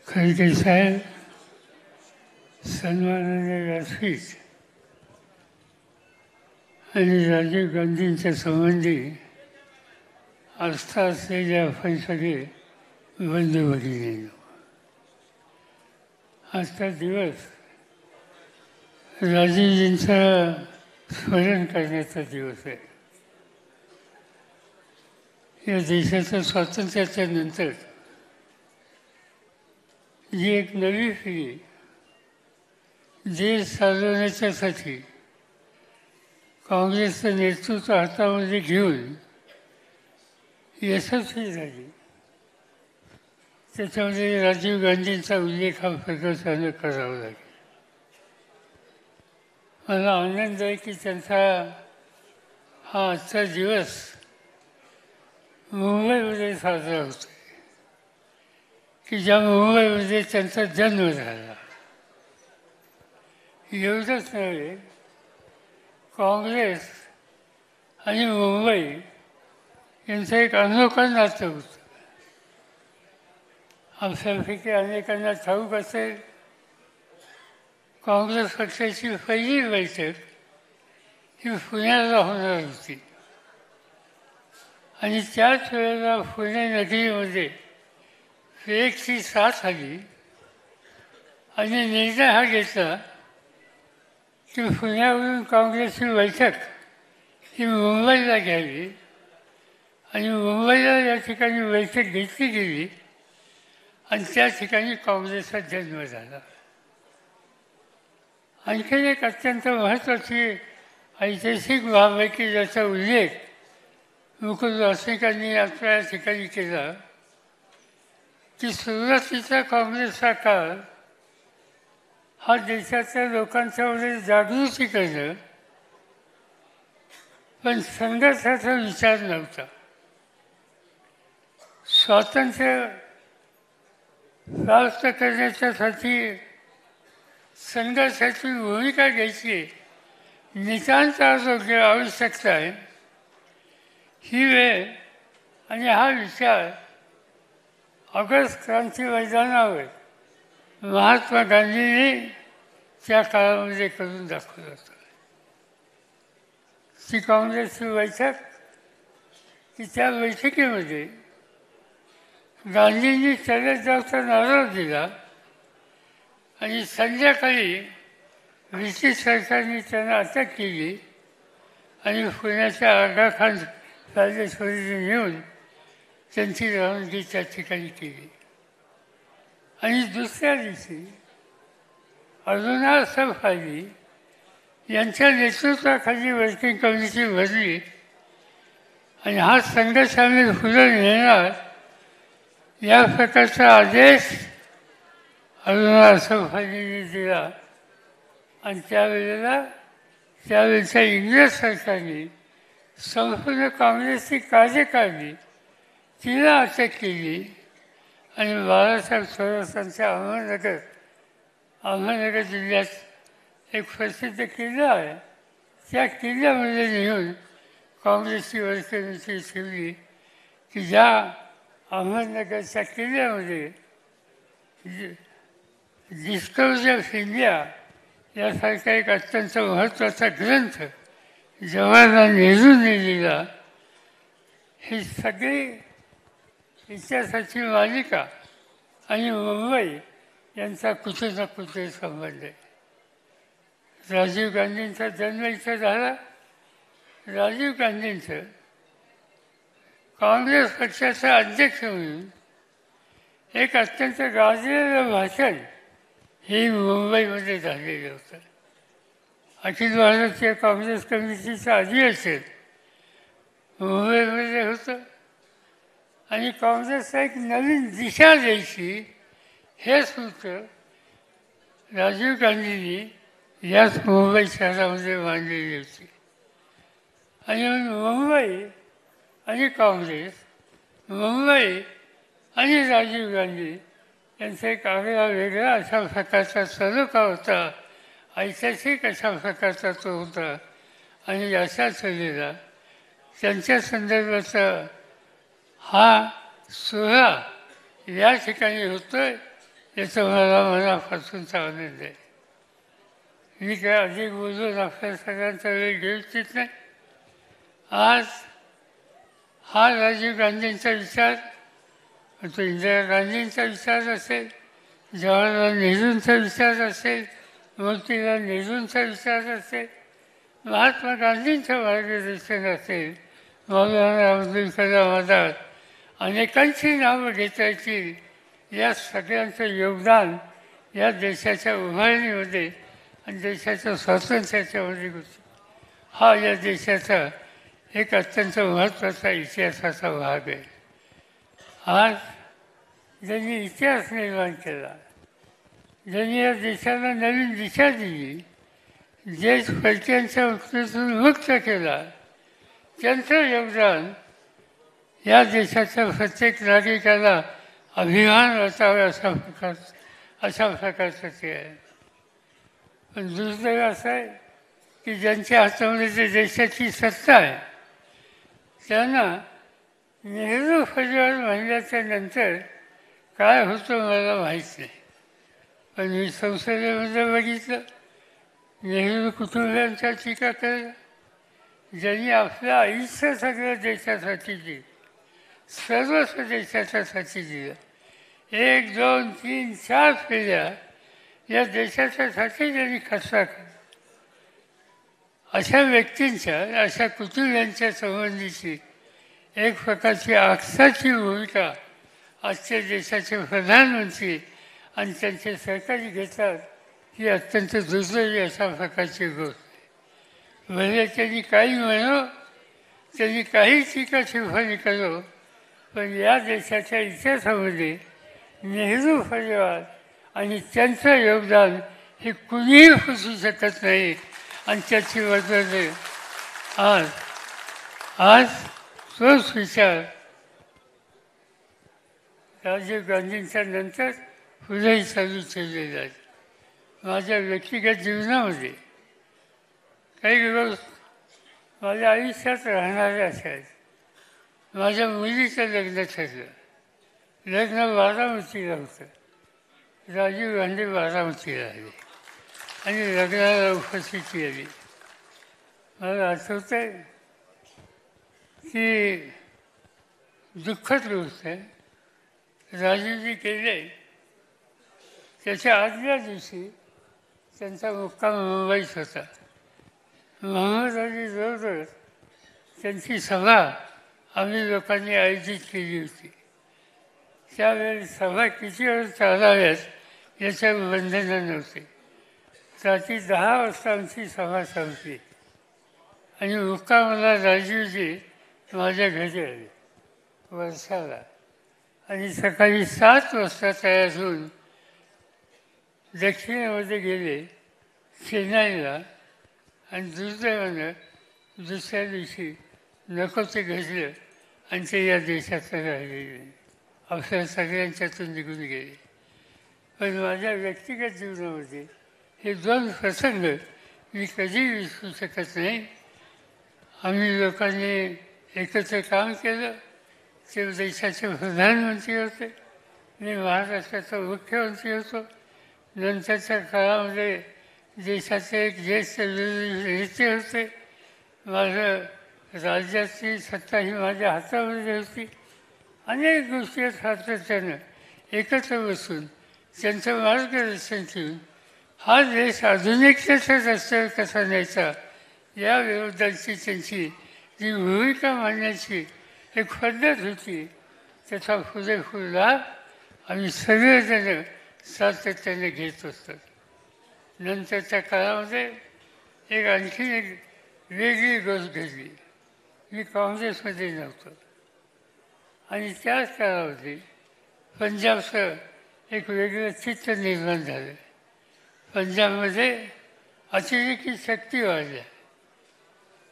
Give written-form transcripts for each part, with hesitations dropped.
खडके साहेब सन्माननीय व्यासपीठ आणि राजीव गांधींच्या संबंधी आस्था असलेल्या आपण सगळे बंधू भगिनींनो, आजचा दिवस राजीवजींचा स्मरण करण्याचा दिवस आहे. या देशाच्या स्वातंत्र्याच्या नंतर जी एक नवी पिढी देश चालवण्याच्यासाठी काँग्रेसचं नेतृत्व हातामध्ये घेऊन यशस्वी झाली, त्याच्यामध्ये राजीव गांधींचा उल्लेख हा प्रकर्षाने करावा लागेल. मला आनंद आहे की त्यांचा हा आजचा दिवस मुंबईमध्ये साजरा होतो, की ज्या मुंबईमध्ये त्यांचा जन्म झाला. एवढंच नव्हे, काँग्रेस आणि मुंबई यांचं एक अनोखं नातं होतं. आपल्यापैकी अनेकांना ठाऊक असेल, काँग्रेस पक्षाची पहिली बैठक ही पुण्याला होणार होती आणि त्याच वेळेला पुणे नगरीमध्ये फेकची साथ आली आणि निर्णय हा घेतला की पुण्यावरून काँग्रेसची बैठक ही मुंबईला घ्यावी आणि मुंबईला या ठिकाणी बैठक घेतली गेली आणि त्या ठिकाणी काँग्रेसचा जन्म झाला. आणखी एक अत्यंत महत्त्वाची ऐतिहासिक बाब आहे की ज्याचा उल्लेख मुकुंद वासनिकांनी आपल्या ठिकाणी केला, की सुरुवातीचा काँग्रेसचा काळ हा देशाच्या लोकांच्यामध्ये जागृती करणं, पण संघर्षाचा विचार नव्हता. स्वातंत्र्य प्राप्त करण्याच्यासाठी संघर्षाची भूमिका घ्यायची नितांत आवश्यकता आहे. ही वेळ आणि हा विचार ऑगस्ट क्रांती मैदानावर महात्मा गांधींनी त्या काळामध्ये करून दाखवलं होतं. ती काँग्रेसची बैठक, की त्या बैठकीमध्ये गांधींनी चलत जाऊचा नारा दिला आणि संध्याकाळी ब्रिटिश सरकारने त्यांना अटक केली आणि पुण्याच्या आगा खान पॅलेसमध्ये नेऊन त्यांची रवानगी त्या ठिकाणी केली. आणि दुसऱ्या दिवशी अरुणा सफाई यांच्या नेतृत्वाखाली वर्किंग कमिटी भरली आणि हा संघर्ष आम्ही पुढे नेणार या प्रकारचा आदेश अरुणा सफाईने दिला. आणि त्यावेळेच्या इंग्रज सरकारने संपूर्ण काँग्रेसची कार्यकारिणी तिला अटक केली आणि बाळासाहेब थोरातांच्या अहमदनगर जिल्ह्यात एक प्रसिद्ध किल्ला आहे, त्या किल्ल्यामध्ये नेऊन काँग्रेसची वर्करची ठेवली, की ज्या अहमदनगरच्या किल्ल्यामध्ये डिस्कवरी ऑफ इंडिया यासारखा एक अत्यंत महत्त्वाचा ग्रंथ जवाहरलाल नेहरूंनी लिहिला. ही सगळी इतिहासाची मालिका आणि मुंबई यांचा कुठे ना कुठे संबंध आहे. राजीव गांधींचा जन्म इथं झाला. राजीव गांधींचं काँग्रेस पक्षाचा अध्यक्ष म्हणून एक अत्यंत गाजलेलं भाषण हे मुंबईमध्ये झालेलं होतं. अखिल भारतीय काँग्रेस कमिटीचं अधिवेशन मुंबईमध्ये होतं आणि काँग्रेसला एक नवीन दिशा द्यायची हे सूत्र राजीव गांधींनी याच मुंबई शहरामध्ये मांडलेली होती. आणि मुंबई आणि काँग्रेस, मुंबई आणि राजीव गांधी यांचा एक आगळा वेगळा अशा प्रकारचा सलोखा होता, ऐतिहासिक अशा प्रकारचा तो होता. आणि अशाच वेळेला त्यांच्या संदर्भाचा हा सोहळा या ठिकाणी होतोय याचा मला मनापासूनचा आनंद आहे. मी काय अधिक बोलून आपल्या सगळ्यांचा वेळ घेऊ इच्छित नाही. आज हा राजीव गांधींचा विचार, तो इंदिरा गांधींचा विचार असेल, जवाहरलाल नेहरूंचा विचार असेल, मोतीलाल नेहरूंचा विचार असेल, महात्मा गांधींचं मार्गदर्शन असेल, मौलाना अब्दुल कलाम आझाद, अनेकांची नावं घेता येतील. या सगळ्यांचं योगदान या देशाच्या उभारणीमध्ये आणि देशाच्या स्वातंत्र्याच्यामध्ये होतं. हा या देशाचा एक अत्यंत महत्त्वाचा इतिहासाचा भाग आहे. आज ज्यांनी इतिहास निर्माण केला, ज्यांनी या देशाला नवीन दिशा दिली, देश परक्यांच्या उत्पत्तीतून मुक्त केला, त्यांचं योगदान या देशाच्या प्रत्येक नागरिकाला अभिमान वाटावा अशा प्रकारचं ते आहे. पण दुर्दैव असं आहे की ज्यांच्या हातामध्ये ते देशाची सत्ता आहे त्यांना नेहरू परिवार म्हणल्याच्या नंतर काय होतं मला माहीत नाही. पण मी संसदेमध्ये बघितलं नेहरू कुटुंबियांच्या टीका केल्या, ज्यांनी आपलं आयुष्य सगळं देशासाठी दिलं, सर्वस्व देशाच्यासाठी दिलं. 1, 2, 3, 4 पिढ्या या देशाच्यासाठी ज्यांनी खर्चा केला, अशा व्यक्तींच्या, अशा कुटुंबियांच्या संबंधीची एक प्रकारची आक्षाची भूमिका आजच्या देशाचे प्रधानमंत्री आणि त्यांचे सहकारी घेतात, ही अत्यंत दुर्दैवी अशा प्रकारची गोष्ट आहे. भले त्यांनी काही म्हणो, त्यांनी काही टीका टिप्पणी करो, पण या देशाच्या इतिहासामध्ये नेहरू परिवार आणि त्यांचं योगदान हे कुणीही पुसू शकत नाही. आणि त्याची वजन आज तोच विचार राजीव गांधींच्या नंतर पुढेही चालू ठेवलेला आहे. माझ्या व्यक्तिगत जीवनामध्ये काही गोष्ट माझ्या आयुष्यात राहणाऱ्या अशा आहेत. माझ्या मुलीचं लग्न ठरलं. लग्न बारामतीला होतं. राजीव गांधी बारामतीला आले आणि लग्नाला उपस्थिती आली. मला आठवतं आहे की दुःखद गोष्ट आहे, राजीवजी गेले त्याच्या आदल्या दिवशी त्यांचा मुक्काम मुंबईत होता. महमद अली जवळ त्यांची सभा आम्ही लोकांनी आयोजित केली होती. त्यावेळी सभा किती वेळ चालाव्यात याच्यावर बंधनं नव्हते. रात्री 10 वाजता आमची सभा संपली आणि मुक्कामाला राजीवजी माझ्या घरी आले वर्षाला. आणि सकाळी 7 वाजता तयार होऊन दक्षिणेमध्ये गेले चेन्नईला. आणि दुर्दैवानं दुसऱ्या दिवशी नको ते घडलं आणि ते या देशाचं राहिलेले नाही. आपल्या सगळ्यांच्यातून निघून गेले. पण माझ्या व्यक्तिगत जीवनामध्ये हे 2 प्रसंग मी कधी विसरू शकत नाही. आम्ही लोकांनी एकत्र काम केलं. ते देशाचे प्रधानमंत्री होते, मी महाराष्ट्राचा मुख्यमंत्री होतो. नंतरच्या काळामध्ये देशाचे एक ज्येष्ठ नेते होते. माझं राज्याची सत्ता ही माझ्या हातामध्ये होती. अनेक गोष्टी सातत्यानं एकत्र बसून त्यांचं मार्गदर्शन ठेवून हा देश आधुनिकतेच्या रस्त्यावर कसा न्यायचा या विरोधाची त्यांची जी भूमिका मांडण्याची एक पद्धत होती, त्याचा पुरेपूर लाभ आम्ही सगळेजण सातत्याने घेत असतात. नंतरच्या काळामध्ये एक आणखी एक वेगळी गोष्ट घडली. मी काँग्रेसमध्ये नव्हतो आणि त्याच काळामध्ये पंजाबचं एक वेगळं चित्र निर्माण झालं. पंजाबमध्ये अतिरेकी शक्ती वाढल्या.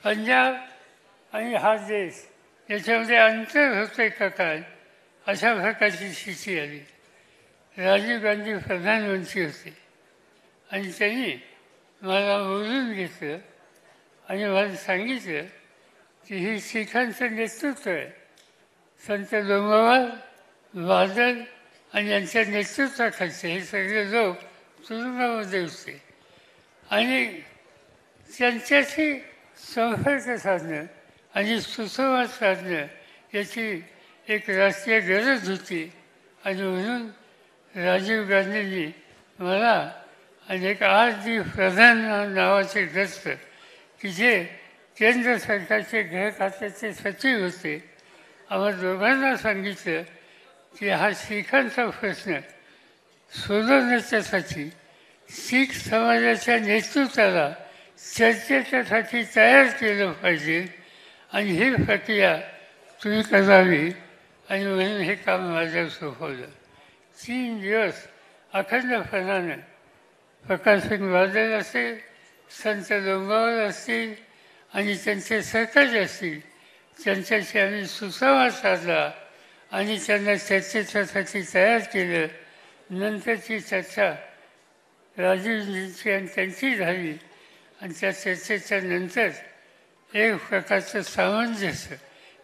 पंजाब आणि हा देश याच्यामध्ये अंतर होतं का काय अशा प्रकारची स्थिती आली. राजीव गांधी प्रधानमंत्री होते आणि त्यांनी मला बोलून घेतलं आणि मला सांगितलं की ही शिखांचं नेतृत्व आहे. संत लोंगोवाल, बादल आणि यांच्या नेतृत्वाखालचे हे सगळे लोक तुरुंगामध्ये होते आणि त्यांच्याशी संपर्क साधणं आणि सुसंवाद साधणं याची एक राष्ट्रीय गरज होती आणि म्हणून राजीव गांधींनी मला आणि एक R.D. प्रधान नावाचे ग्रस्त की जे केंद्र सरकारचे गृह खात्याचे सचिव होते आम्हा दोघांना सांगितलं की हा शीखांचा प्रश्न सोडवण्याच्यासाठी शीख समाजाच्या नेतृत्वाला चर्चेच्यासाठी तयार केलं पाहिजे आणि ही प्रक्रिया तुम्ही करावी आणि म्हणून हे काम माझ्यावर सोपवलं. 3 दिवस अखंडपणानं प्रकाशसिंग बादल असेल, संत लोंगावळ असतील आणि त्यांचे सहकारी असतील त्यांच्याशी आम्ही सुसंवाद साधला आणि त्यांना चर्चेच्यासाठी तयार केलं. नंतरची चर्चा राजीवजींची आणि त्यांची झाली आणि त्या चर्चेच्या नंतर एक प्रकारचं सामंजस्य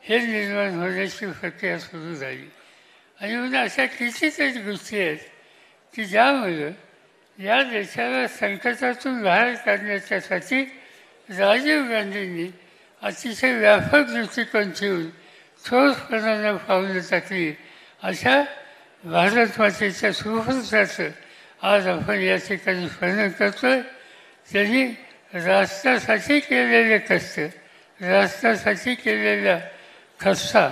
हे निर्माण होण्याची प्रक्रिया सुरू झाली. आणि म्हणून अशा कितीतरी गोष्टी आहेत की ज्यामुळं या देशाला संकटातून बाहेर काढण्याच्यासाठी राजीव गांधींनी अतिशय व्यापक दृष्टिकोन ठेवून ठोसपणानं पावलं टाकली. अशा भारत मातेच्या सुपुत्राचं आज आपण या ठिकाणी स्मरण करतोय. त्यांनी राष्ट्रासाठी केलेले कष्ट, राष्ट्रासाठी केलेला खस्ता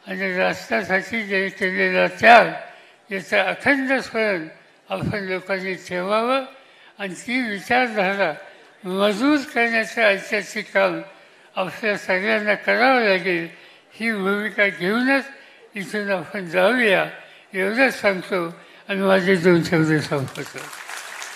आणि राष्ट्रासाठी जे केलेला त्याग याचं अखंड स्मरण आपण लोकांनी ठेवावं आणि ती विचारधारा मजबूत करण्याचं ऐतिहासिक काम आपल्या सगळ्यांना करावं लागेल. ही भूमिका घेऊनच इथून आपण जाऊया एवढंच सांगतो आणि माझे 2 शब्द संपवतो.